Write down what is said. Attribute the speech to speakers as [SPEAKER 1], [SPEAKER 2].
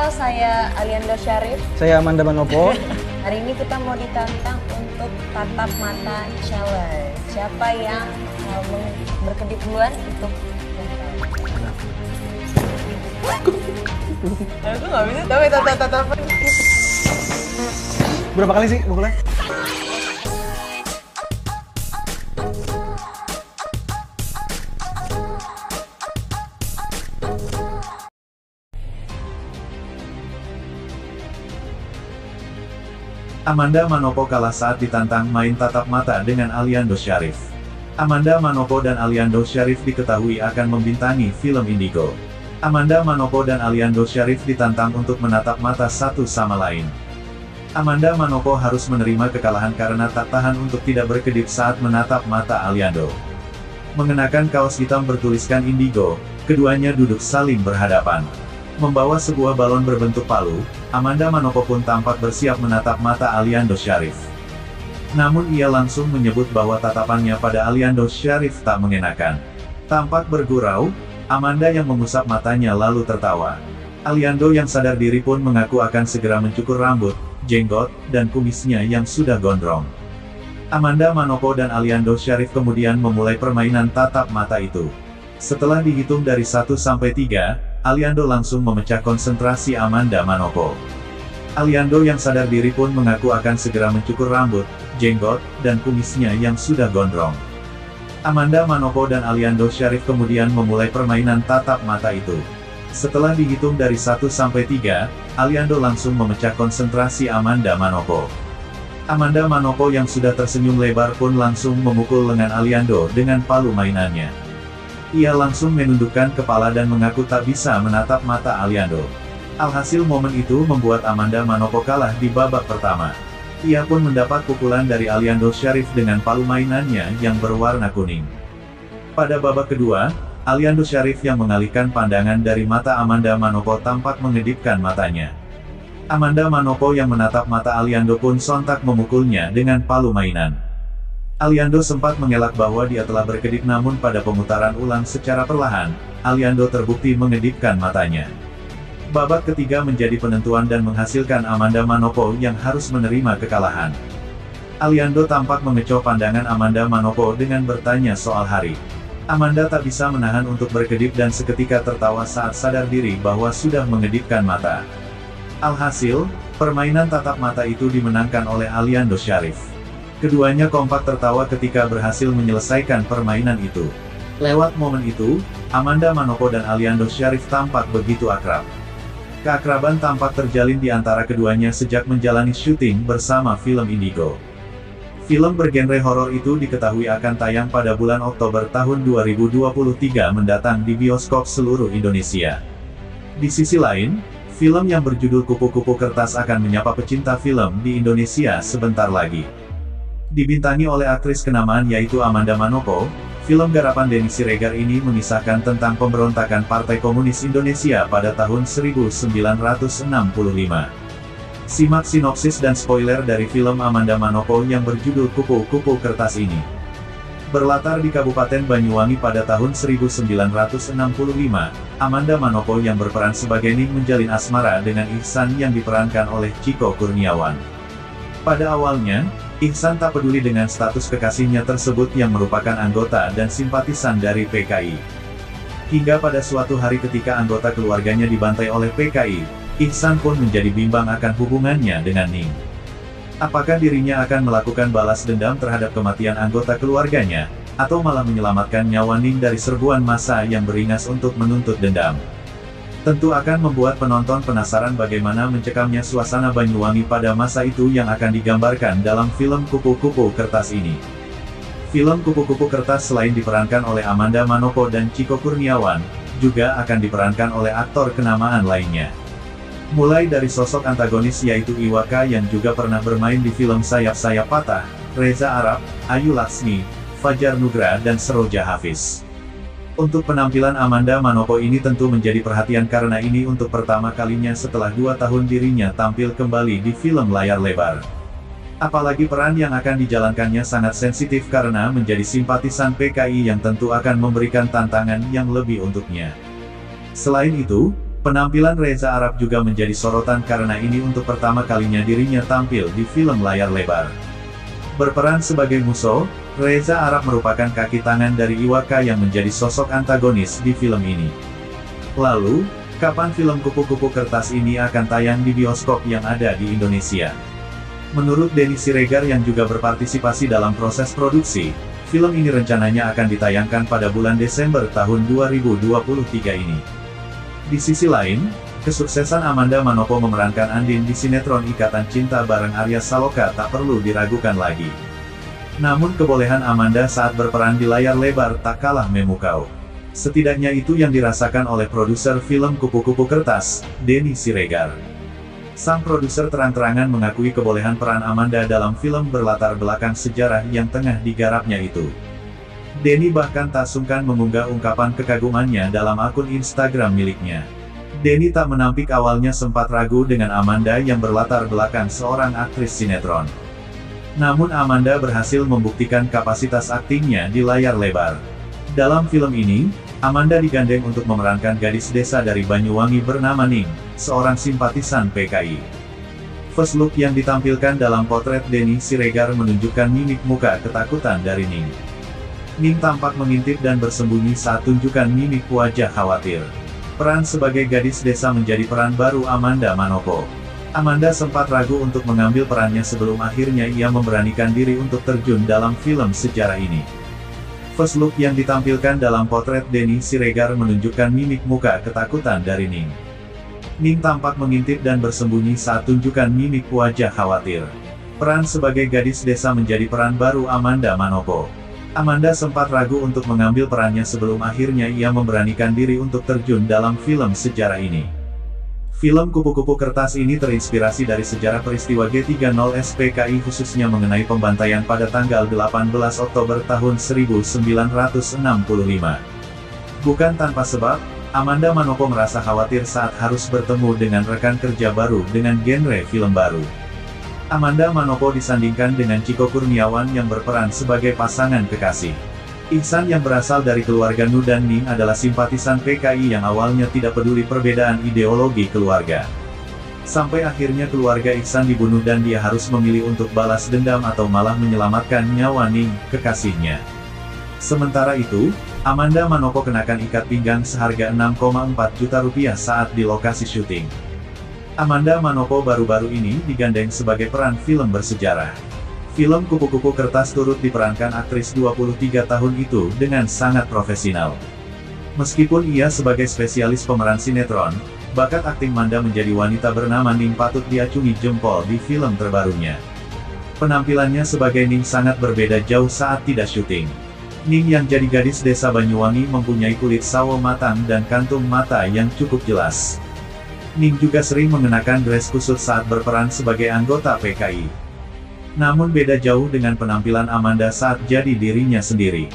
[SPEAKER 1] Halo, saya Aliando Syarif.
[SPEAKER 2] Saya Amanda Manopo.
[SPEAKER 1] Hari ini kita mau ditantang untuk tatap mata challenge. Siapa yang berkedip duluan itu? Aku nggak bisa tahu tatapan.
[SPEAKER 2] Berapa kali sih pukulnya?
[SPEAKER 3] Amanda Manopo kalah saat ditantang main tatap mata dengan Aliando Syarif. Amanda Manopo dan Aliando Syarif diketahui akan membintangi film Indigo. Amanda Manopo dan Aliando Syarif ditantang untuk menatap mata satu sama lain. Amanda Manopo harus menerima kekalahan karena tak tahan untuk tidak berkedip saat menatap mata Aliando. Mengenakan kaos hitam bertuliskan Indigo, keduanya duduk saling berhadapan. Membawa sebuah balon berbentuk palu, Amanda Manopo pun tampak bersiap menatap mata Aliando Syarif. Namun ia langsung menyebut bahwa tatapannya pada Aliando Syarif tak mengenakan. Tampak bergurau, Amanda yang mengusap matanya lalu tertawa. Aliando yang sadar diri pun mengaku akan segera mencukur rambut, jenggot, dan kumisnya yang sudah gondrong. Amanda Manopo dan Aliando Syarif kemudian memulai permainan tatap mata itu. Setelah dihitung dari 1 sampai 3, Aliando langsung memecah konsentrasi Amanda Manopo. Aliando yang sadar diri pun mengaku akan segera mencukur rambut, jenggot, dan kumisnya yang sudah gondrong. Amanda Manopo dan Aliando Syarif kemudian memulai permainan tatap mata itu. Setelah dihitung dari 1 sampai 3, Aliando langsung memecah konsentrasi Amanda Manopo. Amanda Manopo yang sudah tersenyum lebar pun langsung memukul lengan Aliando dengan palu mainannya. Ia langsung menundukkan kepala dan mengaku tak bisa menatap mata Aliando. Alhasil momen itu membuat Amanda Manopo kalah di babak pertama. Ia pun mendapat pukulan dari Aliando Syarif dengan palu mainannya yang berwarna kuning. Pada babak kedua, Aliando Syarif yang mengalihkan pandangan dari mata Amanda Manopo tampak mengedipkan matanya. Amanda Manopo yang menatap mata Aliando pun sontak memukulnya dengan palu mainan. Aliando sempat mengelak bahwa dia telah berkedip, namun pada pemutaran ulang secara perlahan, Aliando terbukti mengedipkan matanya. Babak ketiga menjadi penentuan dan menghasilkan Amanda Manopo yang harus menerima kekalahan. Aliando tampak mengecoh pandangan Amanda Manopo dengan bertanya soal hari. Amanda tak bisa menahan untuk berkedip dan seketika tertawa saat sadar diri bahwa sudah mengedipkan mata. Alhasil, permainan tatap mata itu dimenangkan oleh Aliando Syarif. Keduanya kompak tertawa ketika berhasil menyelesaikan permainan itu. Lewat momen itu, Amanda Manopo dan Aliando Syarif tampak begitu akrab. Keakraban tampak terjalin di antara keduanya sejak menjalani syuting bersama film Indigo. Film bergenre horor itu diketahui akan tayang pada bulan Oktober tahun 2023 mendatang di bioskop seluruh Indonesia. Di sisi lain, film yang berjudul Kupu-Kupu Kertas akan menyapa pecinta film di Indonesia sebentar lagi. Dibintangi oleh aktris kenamaan yaitu Amanda Manopo, film garapan Denny Siregar ini mengisahkan tentang pemberontakan Partai Komunis Indonesia pada tahun 1965. Simak sinopsis dan spoiler dari film Amanda Manopo yang berjudul Kupu-Kupu Kertas ini. Berlatar di Kabupaten Banyuwangi pada tahun 1965, Amanda Manopo yang berperan sebagai Ning menjalin asmara dengan Ihsan yang diperankan oleh Chico Kurniawan. Pada awalnya, Ihsan tak peduli dengan status kekasihnya tersebut yang merupakan anggota dan simpatisan dari PKI. Hingga pada suatu hari ketika anggota keluarganya dibantai oleh PKI, Ihsan pun menjadi bimbang akan hubungannya dengan Ning. Apakah dirinya akan melakukan balas dendam terhadap kematian anggota keluarganya, atau malah menyelamatkan nyawa Ning dari serbuan massa yang beringas untuk menuntut dendam? Tentu akan membuat penonton penasaran bagaimana mencekamnya suasana Banyuwangi pada masa itu yang akan digambarkan dalam film Kupu-Kupu Kertas ini. Film Kupu-Kupu Kertas selain diperankan oleh Amanda Manopo dan Chico Kurniawan, juga akan diperankan oleh aktor kenamaan lainnya. Mulai dari sosok antagonis yaitu Iwaka yang juga pernah bermain di film Sayap-Sayap Patah, Reza Arab, Ayu Laksmi, Fajar Nugra dan Seroja Hafiz. Untuk penampilan Amanda Manopo ini tentu menjadi perhatian karena ini untuk pertama kalinya setelah 2 tahun dirinya tampil kembali di film layar lebar. Apalagi peran yang akan dijalankannya sangat sensitif karena menjadi simpatisan PKI yang tentu akan memberikan tantangan yang lebih untuknya. Selain itu, Penampilan Reza Arab juga menjadi sorotan karena ini untuk pertama kalinya dirinya tampil di film layar lebar. Berperan sebagai Musou, Reza Arab merupakan kaki tangan dari Iwaka yang menjadi sosok antagonis di film ini. Lalu, kapan film Kupu-Kupu Kertas ini akan tayang di bioskop yang ada di Indonesia? Menurut Denny Siregar yang juga berpartisipasi dalam proses produksi, film ini rencananya akan ditayangkan pada bulan Desember tahun 2023 ini. Di sisi lain, kesuksesan Amanda Manopo memerankan Andin di sinetron Ikatan Cinta bareng Arya Saloka tak perlu diragukan lagi. Namun kebolehan Amanda saat berperan di layar lebar tak kalah memukau. Setidaknya itu yang dirasakan oleh produser film Kupu-Kupu Kertas, Denny Siregar. Sang produser terang-terangan mengakui kebolehan peran Amanda dalam film berlatar belakang sejarah yang tengah digarapnya itu. Denny bahkan tak sungkan mengunggah ungkapan kekagumannya dalam akun Instagram miliknya. Denny tak menampik awalnya sempat ragu dengan Amanda yang berlatar belakang seorang aktris sinetron. Namun Amanda berhasil membuktikan kapasitas aktingnya di layar lebar. Dalam film ini, Amanda digandeng untuk memerankan gadis desa dari Banyuwangi bernama Ning, seorang simpatisan PKI. First look yang ditampilkan dalam potret Denny Siregar menunjukkan mimik muka ketakutan dari Ning. Ning tampak mengintip dan bersembunyi saat tunjukkan mimik wajah khawatir. Peran sebagai gadis desa menjadi peran baru Amanda Manopo. Amanda sempat ragu untuk mengambil perannya sebelum akhirnya ia memberanikan diri untuk terjun dalam film sejarah ini. First look yang ditampilkan dalam potret Denny Siregar menunjukkan mimik muka ketakutan dari Ning. Ning tampak mengintip dan bersembunyi saat tunjukkan mimik wajah khawatir. Peran sebagai gadis desa menjadi peran baru Amanda Manopo. Amanda sempat ragu untuk mengambil perannya sebelum akhirnya ia memberanikan diri untuk terjun dalam film sejarah ini. Film Kupu-Kupu Kertas ini terinspirasi dari sejarah peristiwa G30 SPKI khususnya mengenai pembantaian pada tanggal 18 Oktober tahun 1965. Bukan tanpa sebab, Amanda Manopo merasa khawatir saat harus bertemu dengan rekan kerja baru dengan genre film baru. Amanda Manopo disandingkan dengan Chico Kurniawan yang berperan sebagai pasangan kekasih. Ihsan yang berasal dari keluarga Nu dan Ning adalah simpatisan PKI yang awalnya tidak peduli perbedaan ideologi keluarga. Sampai akhirnya keluarga Ihsan dibunuh dan dia harus memilih untuk balas dendam atau malah menyelamatkan nyawa Ning, kekasihnya. Sementara itu, Amanda Manopo kenakan ikat pinggang seharga 6,4 juta rupiah saat di lokasi syuting. Amanda Manopo baru-baru ini digandeng sebagai peran film bersejarah. Film Kupu-Kupu Kertas turut diperankan aktris 23 tahun itu dengan sangat profesional. Meskipun ia sebagai spesialis pemeran sinetron, bakat akting Amanda menjadi wanita bernama Ning patut diacungi jempol di film terbarunya. Penampilannya sebagai Ning sangat berbeda jauh saat tidak syuting. Ning yang jadi gadis desa Banyuwangi mempunyai kulit sawo matang dan kantung mata yang cukup jelas. Ning juga sering mengenakan dress khusus saat berperan sebagai anggota PKI. Namun beda jauh dengan penampilan Amanda saat jadi dirinya sendiri.